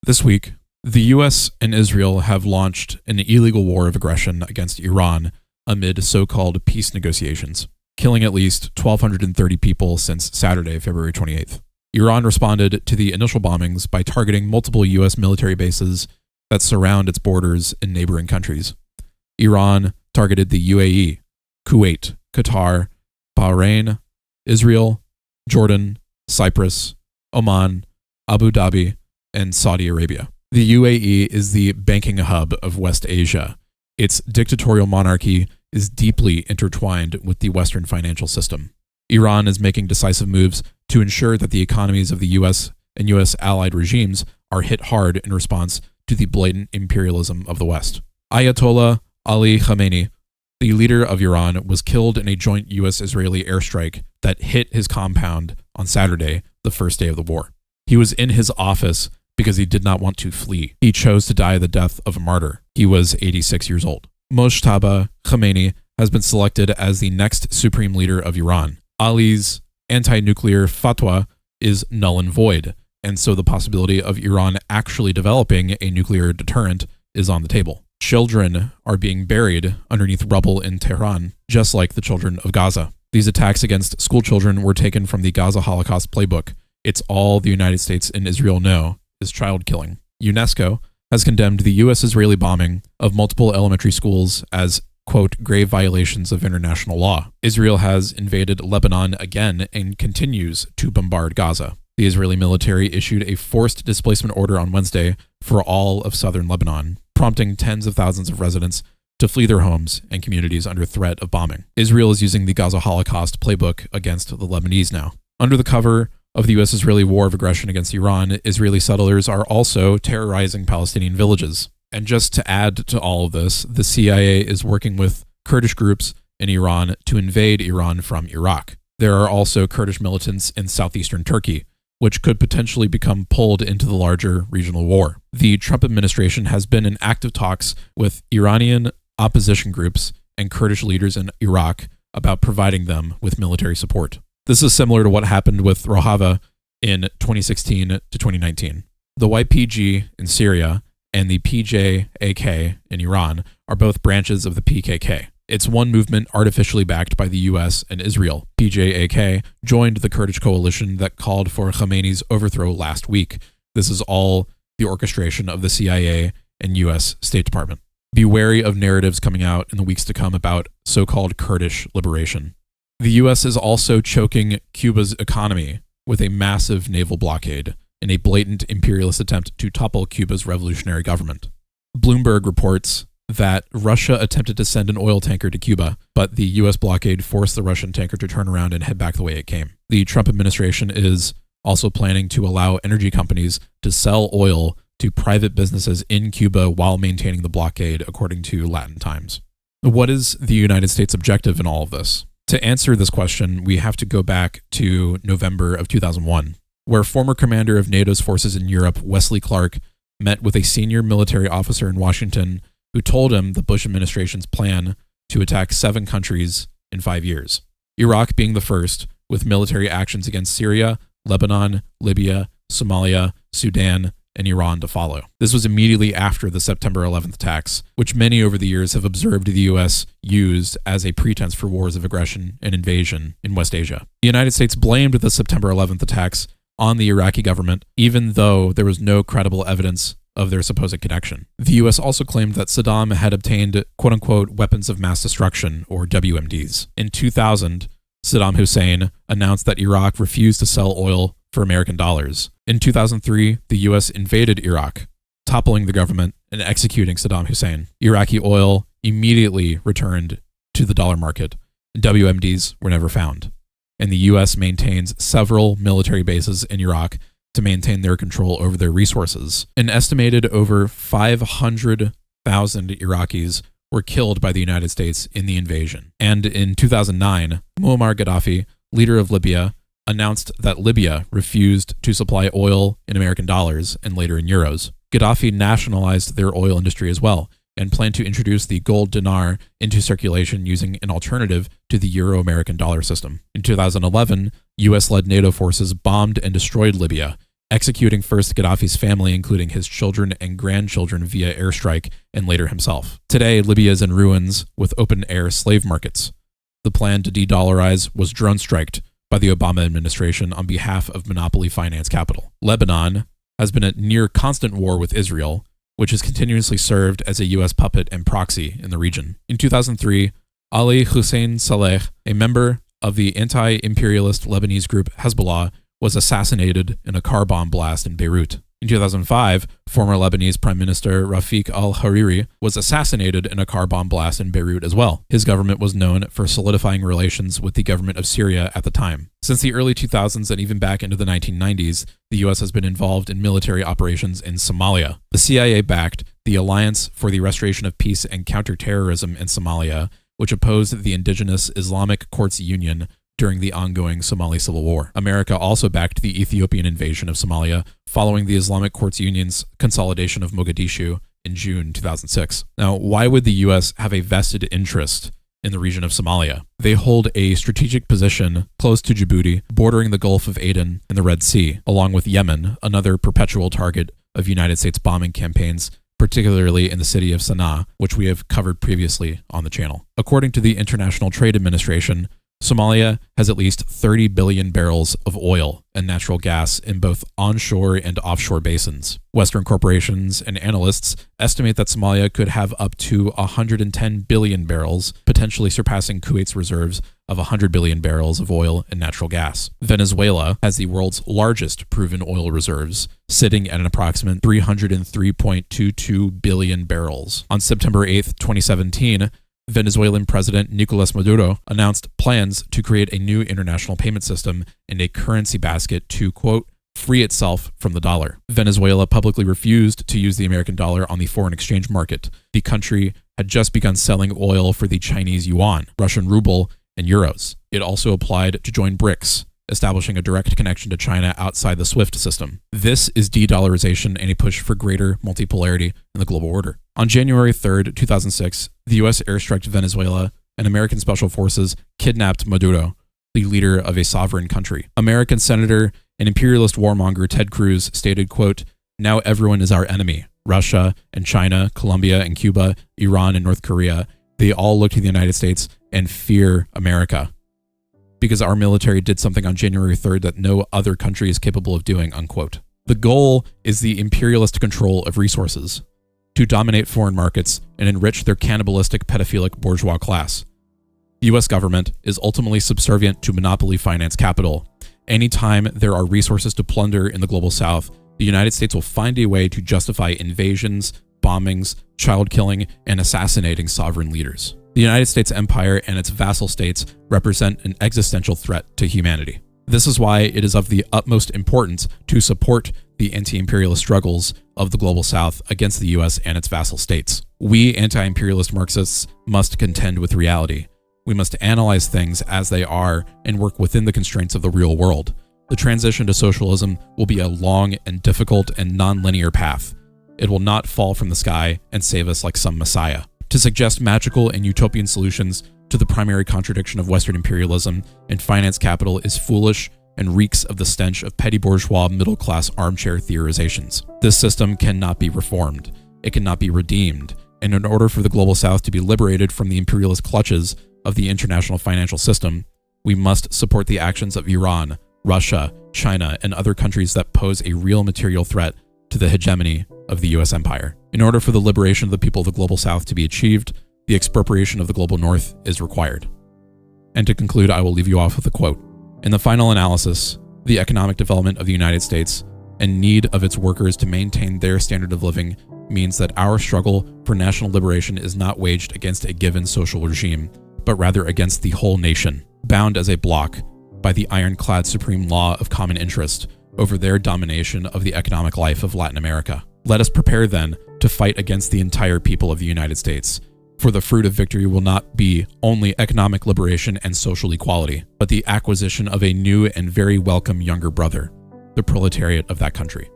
This week, the US and Israel have launched an illegal war of aggression against Iran amid so-called peace negotiations, killing at least 1,230 people since Saturday, February 28th. Iran responded to the initial bombings by targeting multiple US military bases that surround its borders in neighboring countries. Iran targeted the UAE, Kuwait, Qatar, Bahrain, Israel, Jordan, Cyprus, Oman, Abu Dhabi, and Saudi Arabia. The UAE is the banking hub of West Asia. Its dictatorial monarchy is deeply intertwined with the Western financial system. Iran is making decisive moves to ensure that the economies of the US and US allied regimes are hit hard in response to the blatant imperialism of the West. Ayatollah Ali Khamenei, the leader of Iran, was killed in a joint US-Israeli airstrike that hit his compound on Saturday, the first day of the war. He was in his office because he did not want to flee. He chose to die the death of a martyr. He was 86 years old. Mojtaba Khamenei has been selected as the next supreme leader of Iran. Ali's anti-nuclear fatwa is null and void, and so the possibility of Iran actually developing a nuclear deterrent is on the table. Children are being buried underneath rubble in Tehran, just like the children of Gaza. These attacks against school children were taken from the Gaza Holocaust playbook. It's all the United States and Israel know is child killing. UNESCO has condemned the US-Israeli bombing of multiple elementary schools as, quote, grave violations of international law. Israel has invaded Lebanon again and continues to bombard Gaza. The Israeli military issued a forced displacement order on Wednesday for all of southern Lebanon, prompting tens of thousands of residents to flee their homes and communities under threat of bombing. Israel is using the Gaza Holocaust playbook against the Lebanese now. Under the cover of the US-Israeli war of aggression against Iran, Israeli settlers are also terrorizing Palestinian villages. And just to add to all of this, the CIA is working with Kurdish groups in Iran to invade Iran from Iraq. There are also Kurdish militants in southeastern Turkey, which could potentially become pulled into the larger regional war. The Trump administration has been in active talks with Iranian opposition groups and Kurdish leaders in Iraq about providing them with military support. This is similar to what happened with Rojava in 2016 to 2019. The YPG in Syria and the PJAK in Iran are both branches of the PKK. It's one movement artificially backed by the US and Israel. PJAK joined the Kurdish coalition that called for Khamenei's overthrow last week. This is all the orchestration of the CIA and US State Department. Be wary of narratives coming out in the weeks to come about so-called Kurdish liberation. The US is also choking Cuba's economy with a massive naval blockade in a blatant imperialist attempt to topple Cuba's revolutionary government. Bloomberg reports that Russia attempted to send an oil tanker to Cuba, but the US blockade forced the Russian tanker to turn around and head back the way it came. The Trump administration is also planning to allow energy companies to sell oil to private businesses in Cuba while maintaining the blockade, according to Latin Times. What is the United States' objective in all of this? To answer this question, we have to go back to November of 2001, where former commander of NATO's forces in Europe, Wesley Clark, met with a senior military officer in Washington who told him the Bush administration's plan to attack 7 countries in 5 years, Iraq being the first, with military actions against Syria, Lebanon, Libya, Somalia, Sudan, and Iran to follow. This was immediately after the September 11th attacks, which many over the years have observed the US used as a pretense for wars of aggression and invasion in West Asia. The United States blamed the September 11th attacks on the Iraqi government, even though there was no credible evidence of their supposed connection. The US also claimed that Saddam had obtained quote-unquote weapons of mass destruction, or WMDs. In 2000, Saddam Hussein announced that Iraq refused to sell oil for American dollars. In 2003, the US invaded Iraq, toppling the government and executing Saddam Hussein. Iraqi oil immediately returned to the dollar market, and WMDs were never found. And the US maintains several military bases in Iraq to maintain their control over their resources. An estimated over 500,000 Iraqis were killed by the United States in the invasion. And in 2009, Muammar Gaddafi, leader of Libya, announced that Libya refused to supply oil in American dollars and later in euros. Gaddafi nationalized their oil industry as well and planned to introduce the gold dinar into circulation using an alternative to the Euro-American dollar system. In 2011, US-led NATO forces bombed and destroyed Libya, executing first Gaddafi's family, including his children and grandchildren, via airstrike, and later himself. Today, Libya is in ruins with open-air slave markets. The plan to de-dollarize was drone-striked by the Obama administration on behalf of monopoly finance capital. Lebanon has been at near constant war with Israel, which has continuously served as a U.S. puppet and proxy in the region. In 2003, Ali Hussein Saleh, a member of the anti-imperialist Lebanese group Hezbollah, was assassinated in a car bomb blast in Beirut. In 2005, former Lebanese Prime Minister Rafik al-Hariri was assassinated in a car bomb blast in Beirut as well. His government was known for solidifying relations with the government of Syria at the time. Since the early 2000s and even back into the 1990s, the U.S. has been involved in military operations in Somalia. The CIA backed the Alliance for the Restoration of Peace and Counterterrorism in Somalia, which opposed the indigenous Islamic Courts Union during the ongoing Somali civil war. America also backed the Ethiopian invasion of Somalia following the Islamic Courts Union's consolidation of Mogadishu in June 2006. Now, why would the U.S. have a vested interest in the region of Somalia? They hold a strategic position close to Djibouti, bordering the Gulf of Aden and the Red Sea, along with Yemen, another perpetual target of United States bombing campaigns, particularly in the city of Sana'a, which we have covered previously on the channel. According to the International Trade Administration, Somalia has at least 30 billion barrels of oil and natural gas in both onshore and offshore basins. Western corporations and analysts estimate that Somalia could have up to 110 billion barrels, potentially surpassing Kuwait's reserves of 100 billion barrels of oil and natural gas. Venezuela has the world's largest proven oil reserves, sitting at an approximate 303.22 billion barrels. On September 8, 2017, Venezuelan President Nicolas Maduro announced plans to create a new international payment system and a currency basket to, quote, free itself from the dollar. Venezuela publicly refused to use the American dollar on the foreign exchange market. The country had just begun selling oil for the Chinese yuan, Russian ruble, and euros. It also applied to join BRICS, establishing a direct connection to China outside the SWIFT system. This is de-dollarization and a push for greater multipolarity in the global order. On January 3rd, 2006, the U.S. airstruck Venezuela, and American special forces kidnapped Maduro, the leader of a sovereign country. American Senator and imperialist warmonger Ted Cruz stated, quote, now everyone is our enemy. Russia and China, Colombia and Cuba, Iran and North Korea, they all look to the United States and fear America, because our military did something on January 3rd that no other country is capable of doing, unquote. The goal is the imperialist control of resources, to dominate foreign markets and enrich their cannibalistic pedophilic bourgeois class. The US government is ultimately subservient to monopoly finance capital. Anytime there are resources to plunder in the global south, the United States will find a way to justify invasions, bombings, child killing, and assassinating sovereign leaders. The United States empire and its vassal states represent an existential threat to humanity. This is why it is of the utmost importance to support the anti-imperialist struggles of the global south against the US and its vassal states. We anti-imperialist Marxists must contend with reality. We must analyze things as they are and work within the constraints of the real world. The transition to socialism will be a long and difficult and non-linear path. It will not fall from the sky and save us like some messiah. To suggest magical and utopian solutions to the primary contradiction of Western imperialism and finance capital is foolish and reeks of the stench of petty bourgeois middle-class armchair theorizations. This system cannot be reformed. It cannot be redeemed. And in order for the global south to be liberated from the imperialist clutches of the international financial system, we must support the actions of Iran, Russia, China, and other countries that pose a real material threat to the hegemony of the US empire. In order for the liberation of the people of the global south to be achieved, the expropriation of the global north is required. And to conclude, I will leave you off with a quote. In the final analysis, the economic development of the United States and need of its workers to maintain their standard of living means that our struggle for national liberation is not waged against a given social regime, but rather against the whole nation, bound as a block by the ironclad supreme law of common interest over their domination of the economic life of Latin America. Let us prepare then to fight against the entire people of the United States, for the fruit of victory will not be only economic liberation and social equality, but the acquisition of a new and very welcome younger brother, the proletariat of that country.